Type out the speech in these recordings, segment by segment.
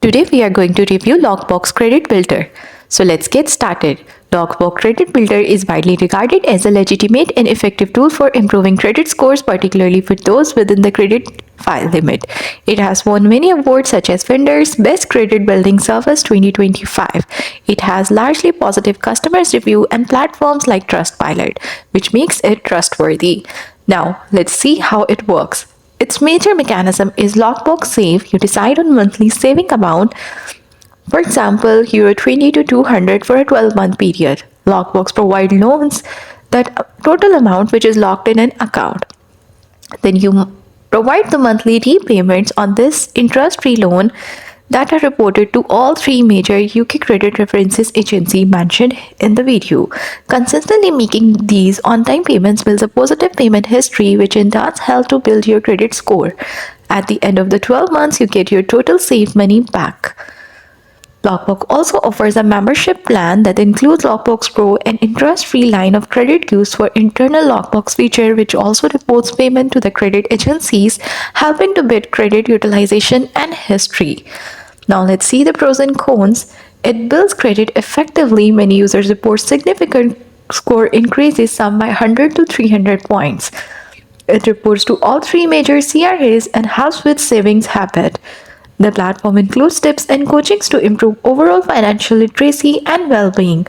Today we are going to review Loqbox Credit Builder. So let's get started. Loqbox Credit Builder is widely regarded as a legitimate and effective tool for improving credit scores, particularly for those within the credit file limit. It has won many awards such as Finder's Best Credit Building Service 2025. It has largely positive customers review and platforms like Trustpilot, which makes it trustworthy. Now let's see how it works. Its major mechanism is Loqbox Save. You decide on monthly saving amount. For example, Euro 20 to 200 for a 12-month period. Loqbox provide loans that total amount which is locked in an account. Then you provide the monthly repayments on this interest-free loan that are reported to all three major UK credit references agency mentioned in the video. Consistently making these on-time payments builds a positive payment history, which in turn helps to build your credit score. At the end of the 12 months, you get your total saved money back. Loqbox also offers a membership plan that includes Loqbox Pro, an interest-free line of credit used for internal Loqbox feature, which also reports payment to the credit agencies, helping to build credit utilization and history. Now let's see the pros and cons. It builds credit effectively. Many users report significant score increases, some by 100 to 300 points. It reports to all three major CRAs and helps with savings habit. The platform includes tips and coachings to improve overall financial literacy and well-being.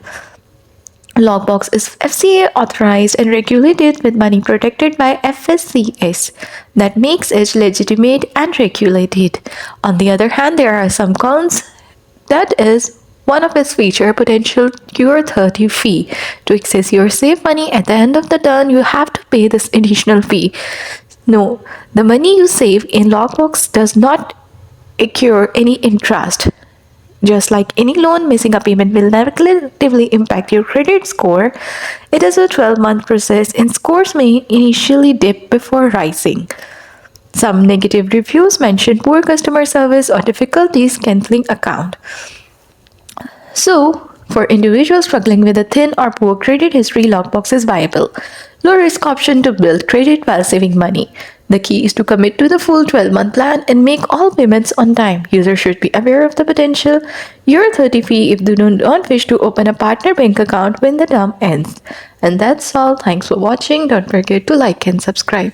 Loqbox is FCA authorized and regulated with money protected by FSCS. That makes it legitimate and regulated. On the other hand, there are some cons. That is, one of its feature potential Euro 30 fee. To access your saved money at the end of the term, you have to pay this additional fee. No, the money you save in Loqbox does not accrue any interest. Just like any loan, missing a payment will negatively impact your credit score. It is a 12-month process and scores may initially dip before rising. Some negative reviews mention poor customer service or difficulties canceling account. So, for individuals struggling with a thin or poor credit history, Loqbox is viable. Low risk option to build credit while saving money. The key is to commit to the full 12-month plan and make all payments on time. Users should be aware of the potential Euro 30 fee if they do not wish to open a partner bank account when the term ends. And that's all. Thanks for watching. Don't forget to like and subscribe.